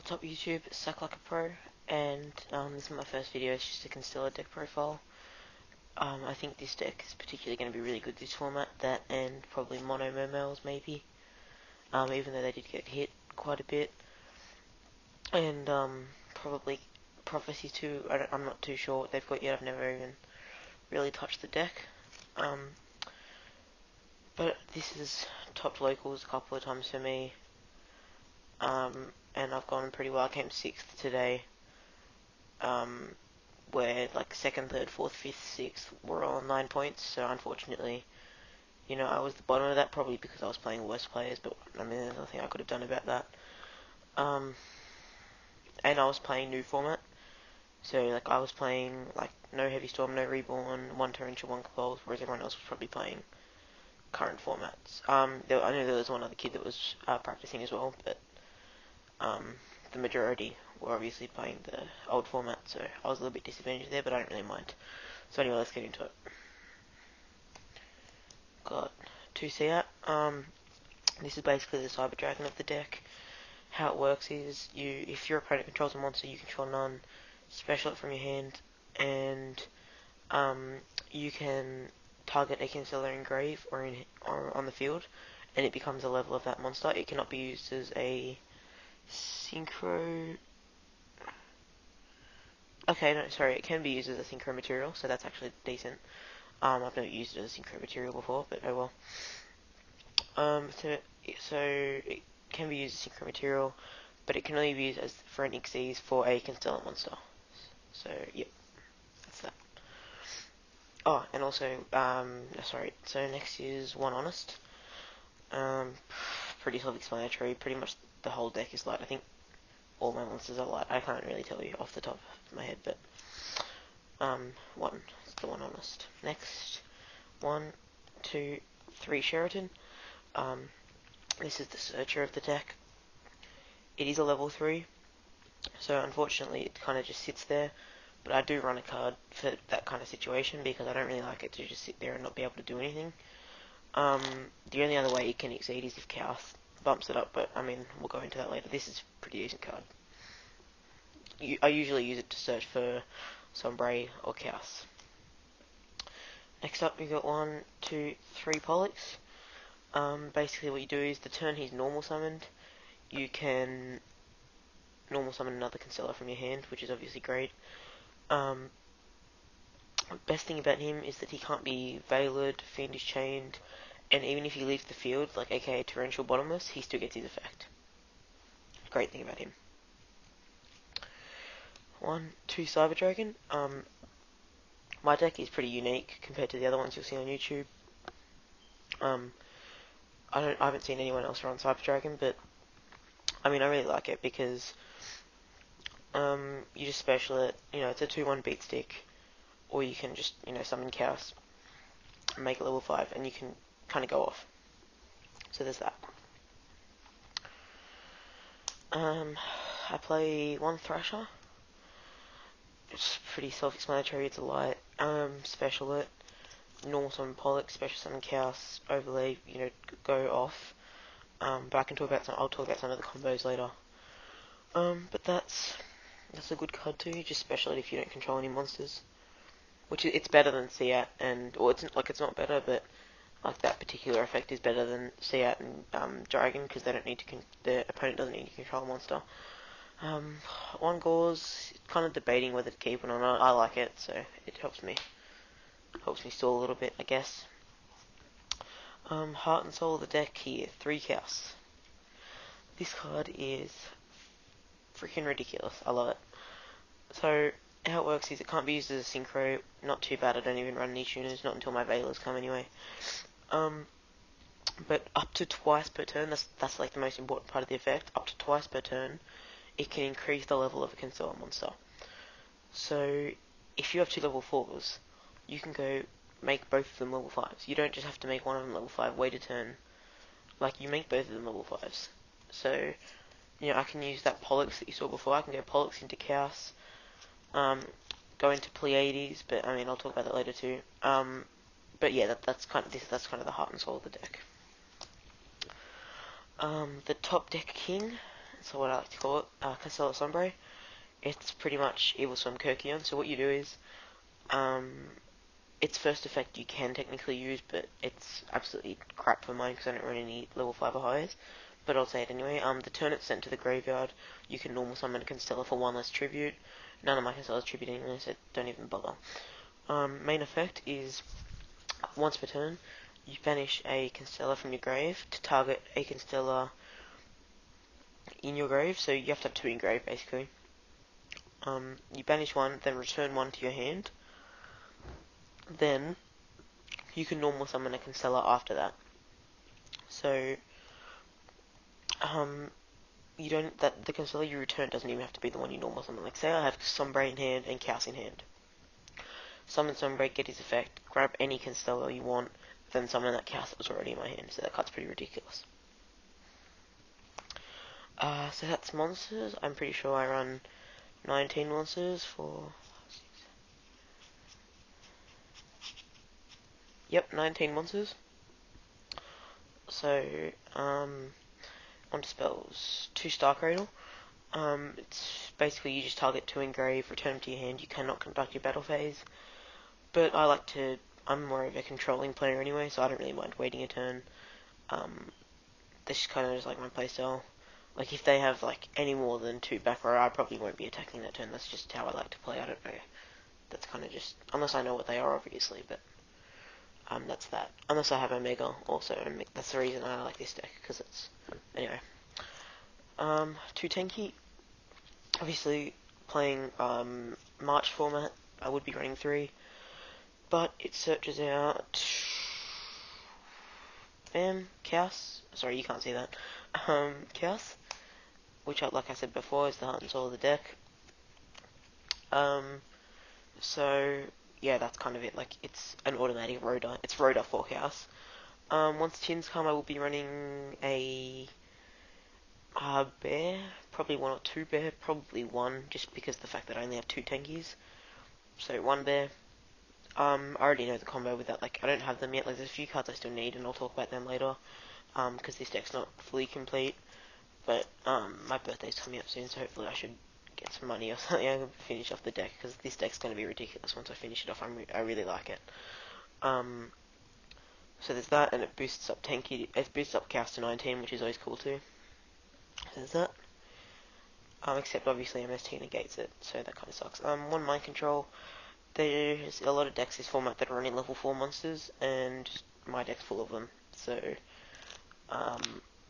What's up YouTube, it's Suck Like a Pro, and this is my first video. It's just a Constellar deck profile. I think this deck is particularly going to be really good this format, that and probably mono mermails maybe, even though they did get hit quite a bit, and probably Prophecy too. I'm not too sure what they've got yet. I've never even really touched the deck, but this is topped locals a couple of times for me. And I've gone pretty well. I came 6th today, where like 2nd, 3rd, 4th, 5th, 6th were all 9 points, so unfortunately, I was the bottom of that, probably because I was playing worse players, but I mean, there's nothing I could have done about that. And I was playing new format, so like I was playing like no Heavy Storm, no Reborn, 1 Torrential, 1 Cabal, whereas everyone else was probably playing current formats. I know there was one other kid that was practicing as well, but the majority were obviously playing the old format, so I was a little bit disadvantaged there, but I don't really mind. So anyway, let's get into it. Got 2 Seat. This is basically the Cyber Dragon of the deck. How it works is, if your opponent controls a monster, you control none, special it from your hand, and you can target a Constellar in grave or on the field, and it becomes a level of that monster. It cannot be used as a synchro. Okay, no, sorry, it can be used as a synchro material, so that's actually decent. I've never used it as a synchro material before, but oh well. So it can be used as synchro material, but it can only be used as for an Xyz for a Constellar monster. So, yep, that's that. Oh, and also, sorry, so next is One Honest. Pretty self-explanatory, pretty much the whole deck is light. I think all my monsters are light. I can't really tell you off the top of my head, but it's the One Honest. Next, 1, 2, 3 Sheraton. This is the Searcher of the deck. It is a level 3, so unfortunately it kind of just sits there, but I do run a card for that kind of situation because I don't really like it to just sit there and not be able to do anything. The only other way it can exceed is if Chaos bumps it up, but I mean, we'll go into that later. This is a pretty decent card. I usually use it to search for Sombre or Chaos. Next up, we got 1, 2, 3 Pollux. Basically what you do is the turn he's normal summoned, you can normal summon another Constellar from your hand, which is obviously great. Best thing about him is that he can't be Veiled, Fiendish Chained, and even if he leaves the field, like aka Torrential Bottomless, he still gets his effect. Great thing about him. 1, 2 Cyber Dragon. My deck is pretty unique compared to the other ones you'll see on YouTube. I haven't seen anyone else run Cyber Dragon, but I mean I really like it because you just special it. It's a 2/1 beat stick, or you can just summon Chaos and make it level 5, and you can kind of go off. So there's that. I play 1 Thrasher. It's pretty self-explanatory. It's a light. Special it. Normal summon Pollux, special summon Chaos, overlay. Go off. But I'll talk about some of the combos later. But that's a good card too. Just special it if you don't control any monsters. Which it's better than Seat or it's not better, but like that particular effect is better than Seat and Dragon because they don't need to the opponent doesn't need to control a monster. 1 Gauze, kind of debating whether to keep it or not. I like it, so it helps me stall a little bit, I guess. Heart and Soul of the deck here, 3 Chaos. This card is freaking ridiculous. I love it. So how it works is it can't be used as a synchro. Not too bad. I don't even run any tuners, not until my Veilers come anyway. But up to twice per turn, that's like the most important part of the effect. Up to twice per turn, it can increase the level of a Constellar monster. So if you have 2 level 4s, you can go make both of them level 5s. You don't just have to make one of them level 5, wait a turn. Like, you make both of them level 5s. So, I can use that Pollux that you saw before. I can go Pollux into Chaos, go into Pleiades, but I mean, I'll talk about that later too. But yeah, that's kind of the heart and soul of the deck. The top deck king, that's what I like to call it, Constellar Sombre. It's pretty much Evil Swim Kirkion. So what you do is, its first effect you can technically use, but it's absolutely crap for mine because I don't run any level 5 or higher. But I'll say it anyway. The turn it's sent to the graveyard, you can normal summon a Constellar for 1 less tribute. None of my Constellars tribute anyway, so don't even bother. Main effect is, once per turn, you banish a Constellar from your grave to target a Constellar in your grave, so you have to have 2 in grave basically. You banish one, then return one to your hand. Then you can normal summon a Constellar after that. So you don't the Constellar you return doesn't even have to be the one you normal summon. Like say I have Sombre in hand and Chaos in hand. Summon Sombre, get his effect, grab any Constellar you want, then summon that Chaos that was already in my hand. So that card's pretty ridiculous. So that's monsters. I'm pretty sure I run 19 monsters for... Yep, 19 monsters. So, onto spells. 2 Star Cradle. It's basically you just target 2 engrave, return them to your hand. You cannot conduct your battle phase. But I'm more of a controlling player anyway, so I don't really mind waiting a turn. This is kind of just like my playstyle. Like, if they have, like, any more than 2 back row, I probably won't be attacking that turn. That's just how I like to play. I don't know. That's kind of just... Unless I know what they are, obviously, but... that's that. Unless I have Omega, also. That's the reason I like this deck, because it's... Anyway. 2 Tenki. Obviously, playing, March format, I would be running 3. But it searches out... Chaos. Sorry, you can't see that. Chaos. Which, like I said before, is the heart and soul of the deck. So, yeah, that's kind of it. Like, it's an automatic Rhoda. It's Rhoda for Chaos. Once Tins come, I will be running a bear. Probably 1 or 2 bear. Probably 1, just because the fact that I only have 2 Tenkies. So, 1 bear. I already know the combo with that. Like, I don't have them yet. Like, there's a few cards I still need, and I'll talk about them later. Because this deck's not fully complete. But, my birthday's coming up soon, so hopefully I should get some money or something and finish off the deck, because this deck's going to be ridiculous once I finish it off. I really like it. So there's that, and it boosts up Chaos to 19, which is always cool too. So there's that. Except obviously MST negates it, so that kind of sucks. 1 Mind Control. There's a lot of decks this format that are running level 4 monsters, and my deck's full of them. So,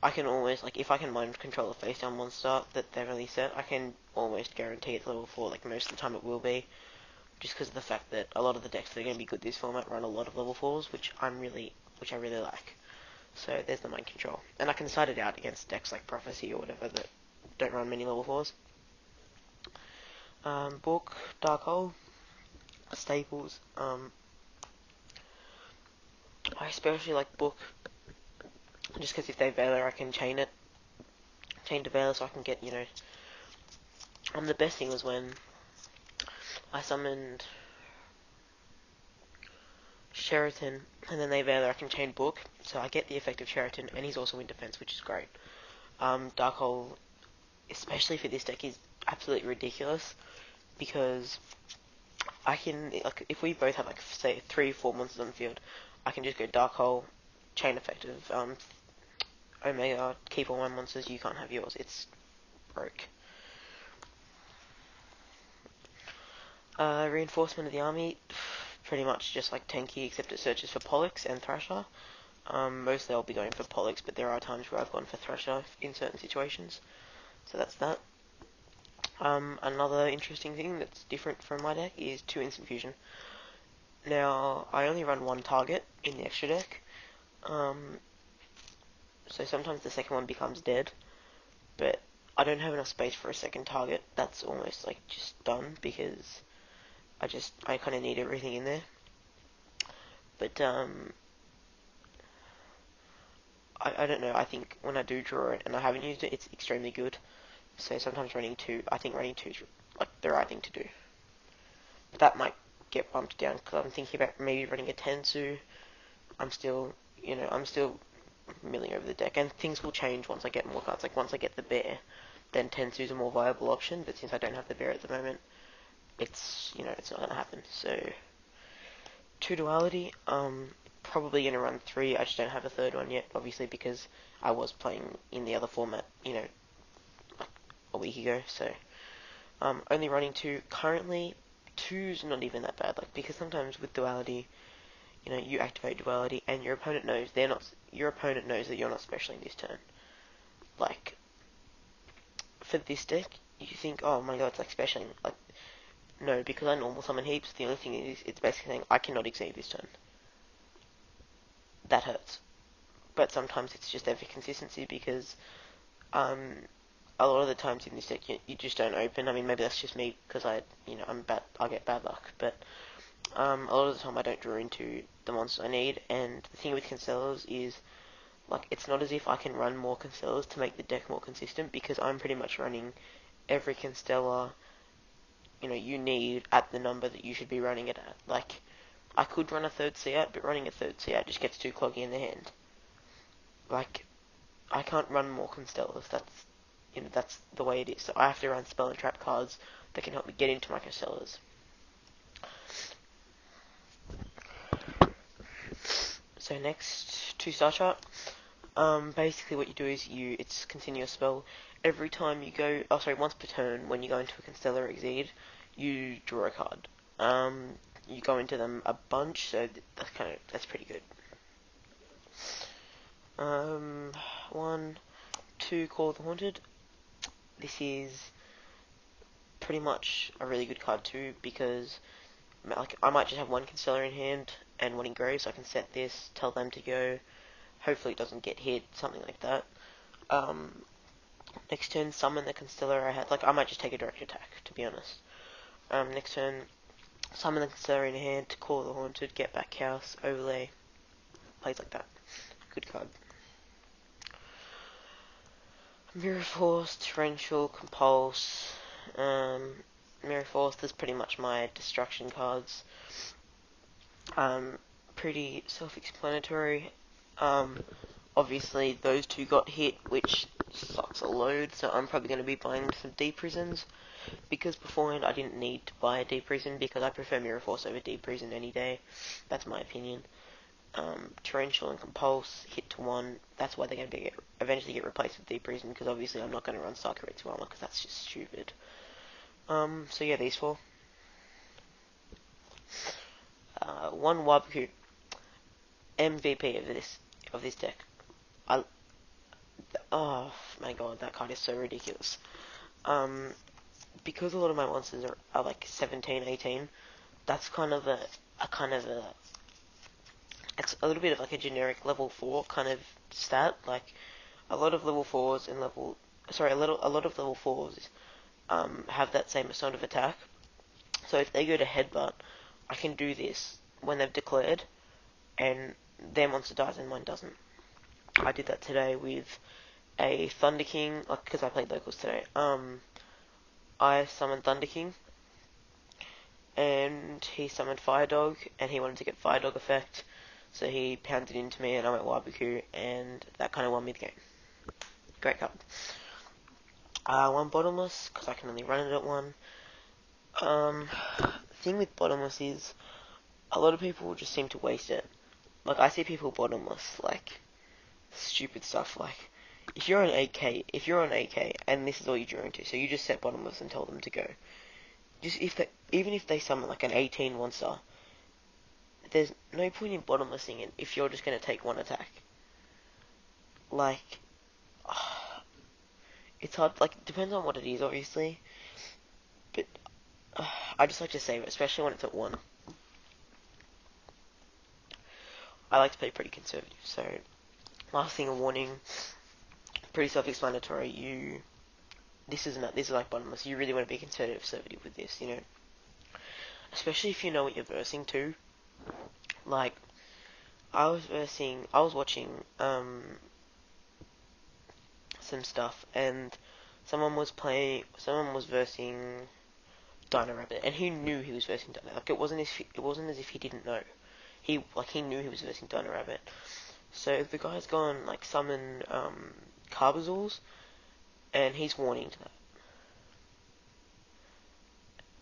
I can always, like, if I can mind control a face down monster that they've only set, I can almost guarantee it's level 4, like, most of the time it will be. Just because of the fact that a lot of the decks that are going to be good this format run a lot of level 4s, which I really like. So, there's the mind control. And I can side it out against decks like Prophecy or whatever that don't run many level 4s. Book, Dark Hole, Staples. I especially like Book, just because if they Veiler, I can chain to Veiler, so I can get, the best thing was when I summoned Sheraton, and then they Veiler, I can chain Book, so I get the effect of Sheraton, and he's also in defense, which is great. Dark Hole, especially for this deck, is absolutely ridiculous, because I can, like, if we both have, like, say, 3-4 monsters on the field, I can just go Dark Hole, chain effect of, Omega, keep all my monsters, you can't have yours. It's broke. Reinforcement of the army, pretty much just like Tenki, except it searches for Pollux and Thrasher. Mostly I'll be going for Pollux, but there are times where I've gone for Thrasher in certain situations. So that's that. Another interesting thing that's different from my deck is 2 Instant Fusion. Now, I only run 1 target in the extra deck. So sometimes the second one becomes dead, but I don't have enough space for a second target. That's almost like just done, because I kind of need everything in there. But, I don't know, I think when I do draw it, and I haven't used it, it's extremely good. So sometimes running 2, I think running 2 is, like, the right thing to do. But that might get bumped down, because I'm thinking about maybe running a Tensu. I'm still milling over the deck, and things will change once I get more cards. Like, once I get the bear, then Tensu is a more viable option. But since I don't have the bear at the moment, it's it's not gonna happen. So two duality. Probably gonna run three. I just don't have a third one yet, obviously because I was playing in the other format, a week ago. So only running two currently. Two's not even that bad, like because sometimes with duality, you activate duality and your opponent knows that you're not specialing this turn. Like for this deck, you think, oh my god, it's like specialing. Like no, because I normal summon heaps. The only thing is, it's basically saying I cannot exceed this turn. That hurts. But sometimes it's just every consistency because a lot of the times in this deck you just don't open. I mean, maybe that's just me because I get bad luck, but a lot of the time I don't draw into the monsters I need. And the thing with Constellars is, like, it's not as if I can run more Constellars to make the deck more consistent because I'm pretty much running every Constellar you need at the number that you should be running it at. Like, I could run a third C out, but running a third C out just gets too cloggy in the hand. Like, I can't run more Constellars. That's the way it is. So I have to run spell and trap cards that can help me get into my Constellars. So next, 2-star chart. Basically what you do is it's continuous spell. Every time you go, once per turn, when you go into a Constellar Exceed, you draw a card. You go into them a bunch, so that's pretty good. 1, 2, Call of the Haunted. This is pretty much a really good card too, because like I might just have one Constellar in hand and one engraved, so I can set this, tell them to go. Hopefully it doesn't get hit, something like that. Next turn, summon the Constellar I had. Like I might just take a direct attack, to be honest. Next turn, summon the Constellar in hand, Call the Haunted, get back Chaos, overlay, plays like that. Good card. Mirror Force, Torrential, Compulse. Mirror Force is pretty much my destruction cards. Pretty self-explanatory. Obviously those two got hit, which sucks a load, so I'm probably going to be buying some Deep Prisons, because beforehand I didn't need to buy a Deep Prison, because I prefer Mirror Force over Deep Prison any day. That's my opinion. Torrential and Compulse hit to 1, that's why they're going to eventually get replaced with Deep Prison, because obviously I'm not going to run Sakura to Armor, because that's just stupid. So yeah, these four. 1 Wabuku, MVP of this deck. Oh my god, that card is so ridiculous. Because a lot of my monsters are like 17, 18, that's it's a little bit of like a generic level 4 kind of stat. Like a lot of level 4s and a lot of level 4s have that same sort of attack. So if they go to headbutt, I can do this when they've declared, and their monster dies and mine doesn't. I did that today with a Thunder King, like because I played locals today. I summoned Thunder King, and he summoned Fire Dog, and he wanted to get Fire Dog effect, so he pounded into me, and I went Wabuku, and that kind of won me the game. Great card. 1 Bottomless, because I can only run it at 1. The thing with Bottomless is, a lot of people just seem to waste it. Like, I see people Bottomless, like, stupid stuff, like, if you're on 8k, and this is all you're drawing to, so you just set Bottomless and tell them to go. Even if they summon like an 18 1-star, there's no point in Bottomlessing it if you're just going to take 1 attack. Like, it's hard, like, it depends on what it is, obviously, but I just like to save it, especially when it's at 1. I like to play pretty conservative, so last thing, a warning, pretty self-explanatory. This is like Bottomless. You really want to be conservative with this, especially if you know what you're versing too. Like, I was watching some stuff, and someone was versing Dino Rabbit, and he knew he was versing Dino. Like, it wasn't as if he didn't know. He knew he was versing Dino Rabbit. So the guy's gone like summon Carbazors, and he's warning to that.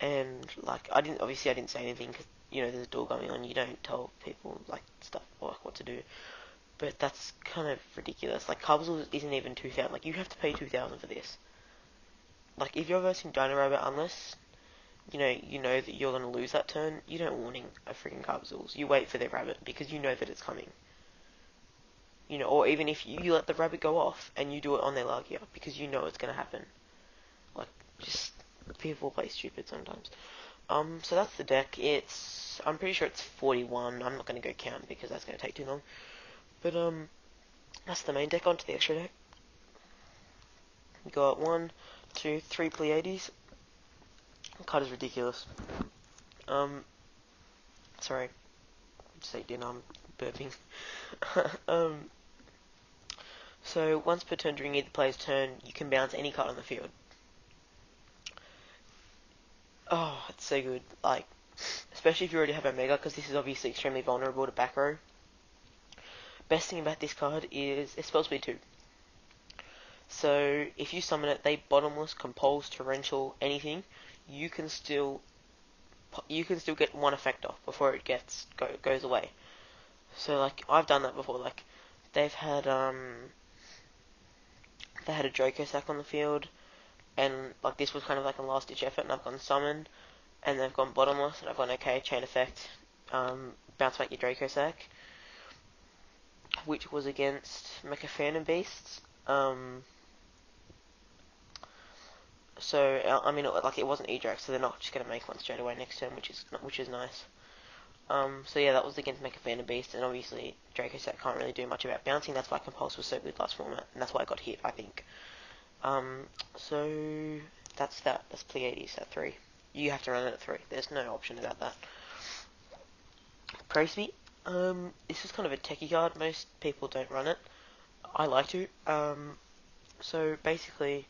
And like I didn't say anything because there's a duel going on. You don't tell people like stuff or like what to do. But that's kind of ridiculous. Like Cubsel isn't even 2,000. Like you have to pay 2,000 for this. Like if you're versing Dino Rabbit, unless you know that you're gonna lose that turn, you don't warning a freaking Cubsels. You wait for their rabbit because you know that it's coming. Or even if you let the rabbit go off and you do it on their Largia because you know it's gonna happen. Like just people play stupid sometimes. So that's the deck. I'm pretty sure it's 41. I'm not gonna go count because that's gonna take too long. But that's the main deck. Onto the extra deck. We got 1, 2, 3 Pleiades. The card is ridiculous. Sorry, just ate dinner. I'm burping. So once per turn during either player's turn, you can bounce any card on the field. Oh, it's so good. Like, especially if you already have Omega, because this is obviously extremely vulnerable to back row. Best thing about this card is it's supposed to be 2. So if you summon it, they bottomless, compulse, torrential, anything. You can still get one effect off before it goes away. So like I've done that before. Like they've had they had a Draco sack on the field, and like this was kind of like a last ditch effort, and I've gone summon, and they've gone bottomless, and I've gone okay, chain effect, bounce back your Draco sack, which was against Mecha Phantom Beasts. So I mean, it wasn't E-Drac, so they're not just gonna make one straight away next turn, which is nice. So yeah, that was against Mecha Phantom Beast, and obviously Draco Sack can't really do much about bouncing. That's why Compulse was so good last format, and that's why I got hit, I think. So that's that. That's Pleiades at 3. You have to run it at 3. There's no option about that. Praise Me. This is kind of a techie card. Most people don't run it. I like to. So basically,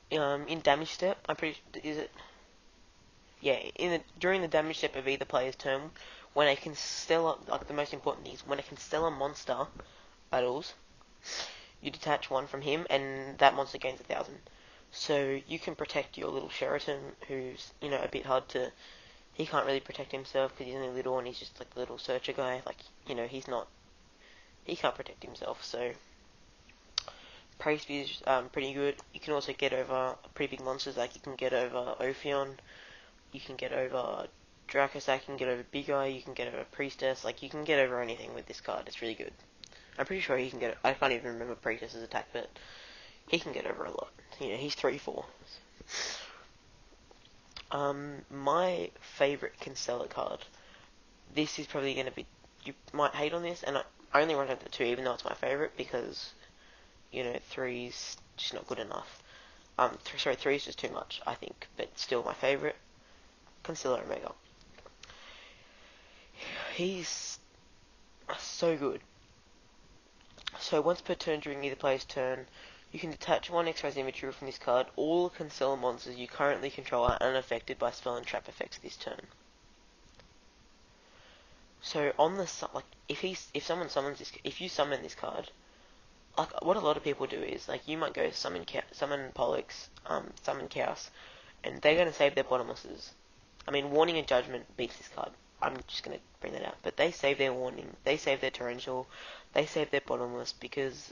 in damage step, is it? Yeah, during the damage step of either player's turn, when a Constellar, like the most important thing is when a Constellar monster battles, you detach one from him, and that monster gains 1,000. So you can protect your little Sheraton, who's a bit hard to. He can't really protect himself because he's only little and he's just like the little searcher guy. Like he's not. He can't protect himself. So Praise is pretty good. You can also get over pretty big monsters. Like you can get over Ophion. You can get over Dracosac, you can get over Big Eye, you can get over Priestess, like you can get over anything with this card, it's really good. I'm pretty sure he can get, I can't even remember Priestess's attack, but he can get over a lot. He's 3-4. My favourite Constellar card, this is probably going to be, you might hate on this, and I only run it at 2 even though it's my favourite, because, 3's just not good enough. 3 is just too much, I think, but still my favourite. Constellar Omega. He's so good. So once per turn during either player's turn, you can detach one X-Rays inventory from this card. All Constellar monsters you currently control are unaffected by spell and trap effects this turn. So on the like, if you summon this card, like what a lot of people do is like you might go summon Pollux, summon Chaos, and they're gonna save their bottomlesses. I mean, Warning and Judgment beats this card. I'm just going to bring that out. But they save their Warning, they save their Torrential, they save their Bottomless because,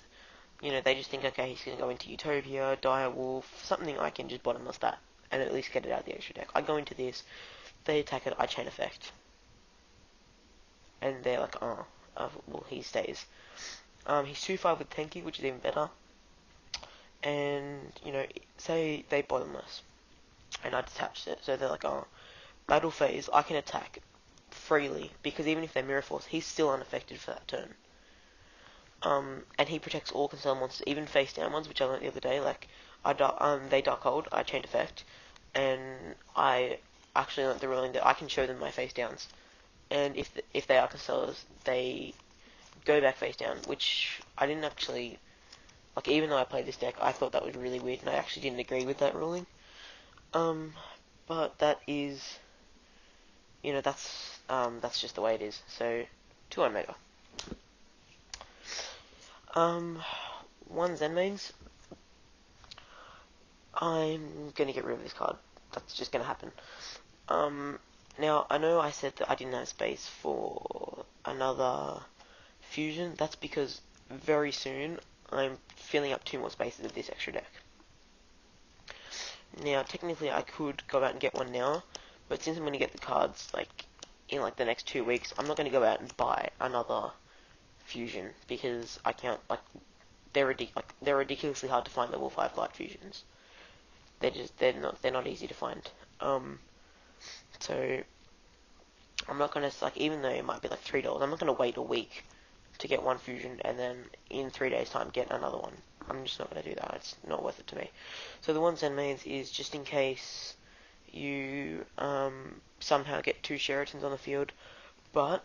they just think, okay, he's going to go into Utopia, Dire Wolf, something I can just Bottomless that and at least get it out of the extra deck. I go into this, they attack it, I Chain Effect. And they're like, well, he stays. He's 2-5 with Tenki, which is even better. And, say they Bottomless. And I detach it, so they're like, battle phase, I can attack freely because even if they Mirror Force, he's still unaffected for that turn. And he protects all concerned monsters, even face down ones, which I learned the other day. Like they Dark Hold, I Chain Effect, and I actually learned the ruling that I can show them my face downs, and if they are Constellars, they go back face down, which I didn't actually like. Even though I played this deck, I thought that was really weird, and I actually didn't agree with that ruling. But that is, that's just the way it is. So, 2 Omega. 1 Zen mains. I'm gonna get rid of this card. That's just gonna happen. Now, I know I said that I didn't have space for another fusion. That's because very soon I'm filling up 2 more spaces with this extra deck. Now, technically I could go out and get one now, but since I'm going to get the cards, like, in, like, the next 2 weeks, I'm not going to go out and buy another fusion, because I can't, like, they're ridiculously hard to find level 5 light fusions. They're not easy to find. So, I'm not going to, like, even though it might be like $3, I'm not going to wait a week to get one fusion and then in 3 days time get another one. I'm just not going to do that. It's not worth it to me. So the 1 Zen mains is just in case you somehow get 2 Sheratons on the field. But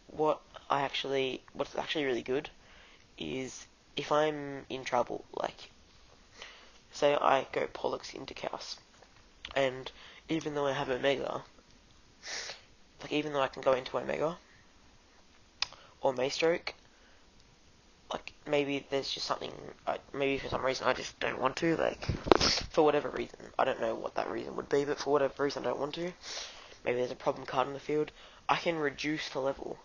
what's actually really good is if I'm in trouble, like say I go Pollux into Chaos, and even though I have Omega, like even though I can go into Omega or Maystroke, like maybe there's just something, maybe for some reason I just don't want to, like for whatever reason, I don't know what that reason would be, but for whatever reason I don't want to, maybe there's a problem card on the field, I can reduce the level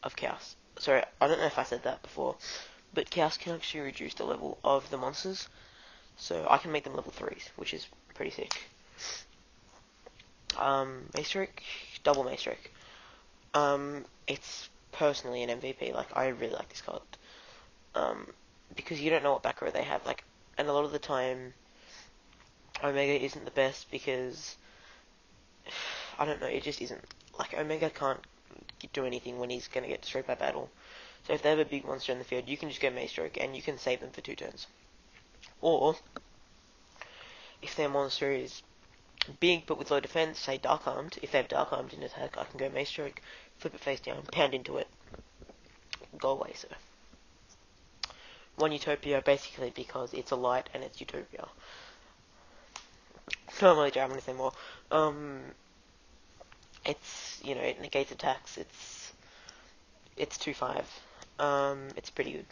of Chaos. Sorry, I don't know if I said that before, but Chaos can actually reduce the level of the monsters, so I can make them level 3s, which is pretty sick. Maystroke, double Maystroke. It's personally an MVP, like I really like this card. Because you don't know what back row they have, like, and a lot of the time, Omega isn't the best because, I don't know, it just isn't. Like, Omega can't do anything when he's going to get destroyed by battle. So if they have a big monster in the field, you can just go Maystroke and you can save them for 2 turns. Or, if their monster is big but with low defense, say Dark Armed, if they have Dark Armed in attack, I can go Maystroke, flip it face down, pound into it, go away, so. 1 Utopia, basically because it's a light and it's Utopia. Not really sure I'm going to say more. It's, you know, it negates attacks, it's 2/5. It's pretty good.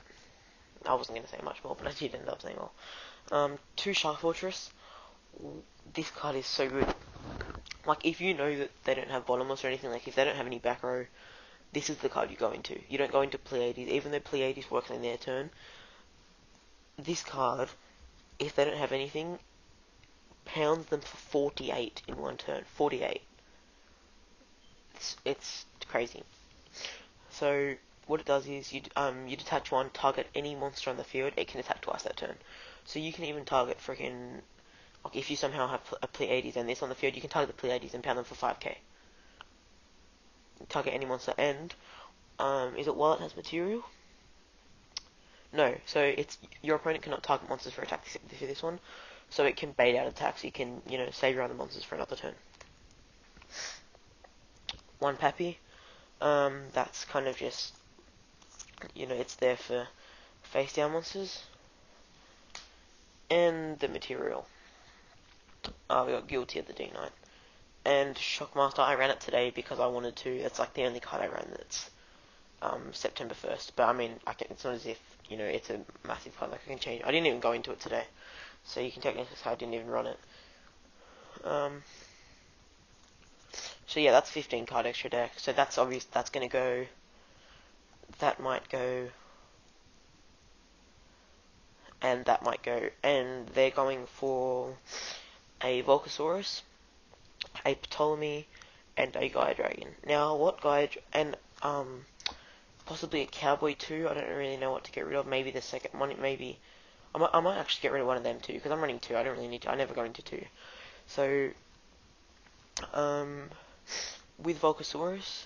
I wasn't going to say much more, but I did end up saying more. 2 Shark Fortress. This card is so good. Like, if you know that they don't have bottomless or anything, like if they don't have any back row, this is the card you go into. You don't go into Pleiades, even though Pleiades works in their turn. This card, if they don't have anything, pounds them for 48 in 1 turn. 48. It's crazy. So what it does is you detach 1, target any monster on the field. It can attack twice that turn. So you can even target freaking, like if you somehow have a Pleiades and this on the field, you can target the Pleiades and pound them for 5k. Target any monster and is it while it has material? No, so it's your opponent cannot target monsters for attack for this one, so it can bait out attacks. You can, you know, save your other monsters for another turn. 1 Pappy, that's kind of just, you know, it's there for face down monsters. And the material. We got Guilty of the D9. And Shockmaster, I ran it today because I wanted to. It's like the only card I ran that's September 1st. But I mean, it's not as if, you know, it's a massive card, like I can change. I didn't even go into it today. So you can technically say I didn't even run it. So yeah, that's 15 card extra deck. So that's obvious, that's going to go, that might go, and that might go. And they're going for a Volcasaurus, a Ptolemy, and a Gaia Dragon. Now, what Gaia, and possibly a Cowboy too. I don't really know what to get rid of. Maybe the second one. Maybe I might actually get rid of one of them too because I'm running 2. I don't really need to. I never go into 2. So, with Volcasaurus,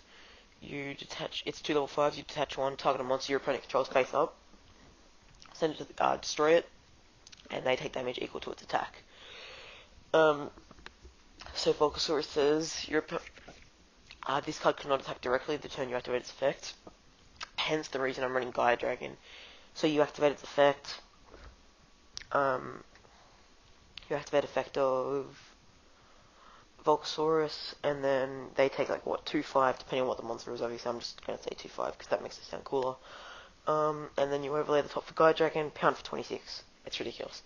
you detach. It's 2 level 5s. You detach 1, target a monster your opponent controls face up. Send it to destroy it, and they take damage equal to its attack. So Volcasaurus says this card cannot attack directly the turn you activate its effect. Hence the reason I'm running Gaia Dragon. So you activate its effect. You activate effect of Volcasaurus, and then they take like what 2/5 depending on what the monster is. Obviously, I'm just gonna say 2/5 because that makes it sound cooler. And then you overlay the top for Gaia Dragon, pound for 26. It's ridiculous.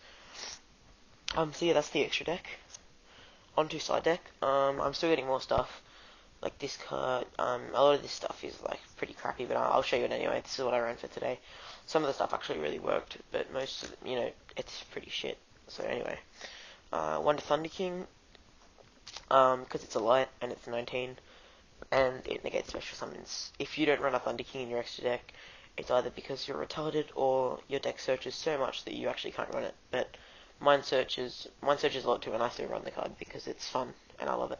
So yeah, that's the extra deck. Onto side deck. I'm still getting more stuff. Like this card, a lot of this stuff is like pretty crappy, but I'll show you it anyway. This is what I ran for today. Some of the stuff actually really worked, but most of it, it's pretty shit. So anyway, Wonder Thunder King, because it's a light and it's 19, and it negates special summons. If you don't run a Thunder King in your extra deck, it's either because you're retarded or your deck searches so much that you actually can't run it. But mine searches a lot too, and I still run the card because it's fun and I love it.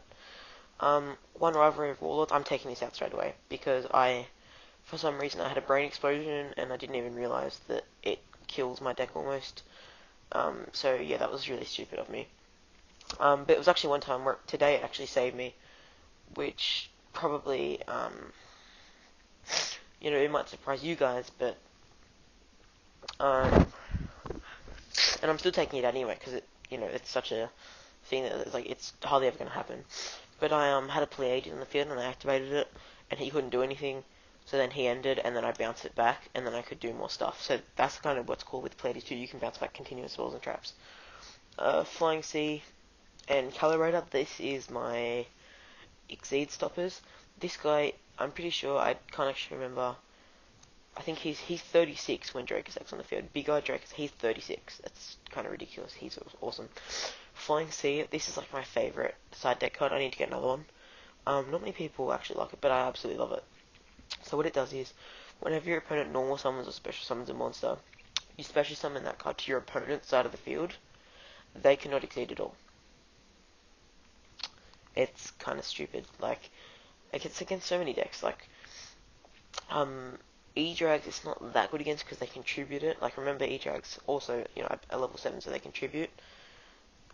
One rivalry of Warlords, I'm taking this out straight away because for some reason, I had a brain explosion and I didn't even realize that it kills my deck almost. So yeah, that was really stupid of me. But it was actually one time where today it actually saved me, which probably, it might surprise you guys, but, um, and I'm still taking it out anyway because it's such a thing that it's hardly ever going to happen. But I had a Pleiadian in the field and I activated it, and he couldn't do anything. So then he ended, and then I bounced it back, and then I could do more stuff. So that's kind of what's cool with Pleiades too. You can bounce back continuous spells and traps. Flying Sea and Calibrator. This is my Exceed stoppers. This guy, I'm pretty sure, I can't actually remember. I think he's 36 when Drake is on the field. Big guy Drake, he's 36. That's kind of ridiculous. He's awesome. Flying Sea, this is like my favorite side deck card. I need to get another one. Not many people actually like it, but I absolutely love it. So what it does is, whenever your opponent normal summons or special summons a monster, you special summon that card to your opponent's side of the field. They cannot exceed at all. It's kind of stupid. Like, it's against so many decks. Like, E-Drags it's not that good against because they contribute it. Like, remember E-Drags also, a level 7 so they contribute.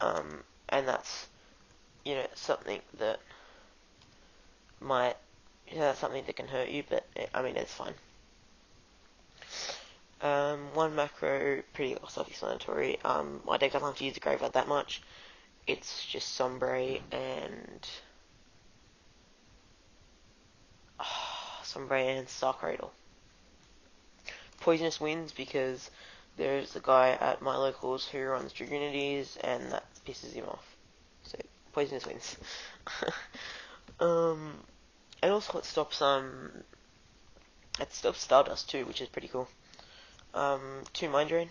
And that's, something that might, that's something that can hurt you, but, I mean, it's fine. One macro, pretty self-explanatory. My deck doesn't have to use the graveyard that much. It's just Sombre and Sombre and Star Cradle. Poisonous Winds because there's a guy at my locals who runs Dragonities and that pisses him off. So Poisonous Winds. And also it stops Stardust too, which is pretty cool. 2 Mind Drain.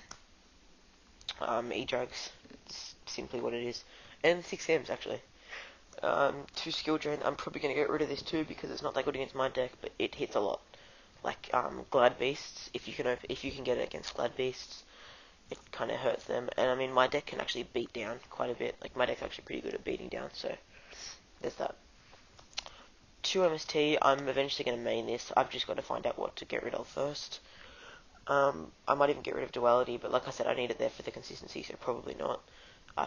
E-Drugs. It's simply what it is. And 6 M's actually. 2 Skill Drain. I'm probably going to get rid of this too because it's not that good against my deck, but it hits a lot. Like Glad Beasts, if you can get it against Glad Beasts, it kind of hurts them. And I mean, my deck can actually beat down quite a bit. Like my deck's actually pretty good at beating down, so there's that. 2 MST. I'm eventually going to main this. I've just got to find out what to get rid of first. I might even get rid of Duality, but like I said, I need it there for the consistency, so probably not.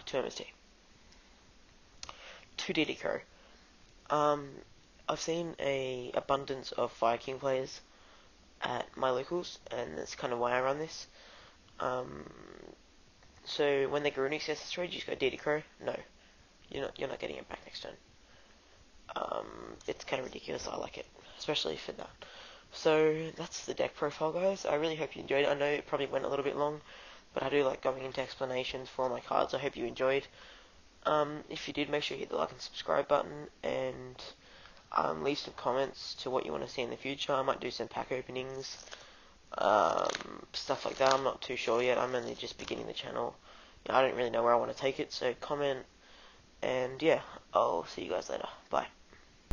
2 MST. 2 DD I've seen a abundance of Fire King players at my locals, and that's kind of why I run this. So when they Garunic says this trade, you just go DD Crow. No, you're not getting it back next turn. It's kind of ridiculous. I like it, especially for that. So that's the deck profile, guys. I really hope you enjoyed it. I know it probably went a little bit long, but I do like going into explanations for all my cards. I hope you enjoyed. If you did, make sure you hit the like and subscribe button, and leave some comments to what you want to see in the future. I might do some pack openings, stuff like that. I'm not too sure yet. I'm only just beginning the channel. I don't really know where I want to take it, so comment, and yeah, I'll see you guys later. Bye.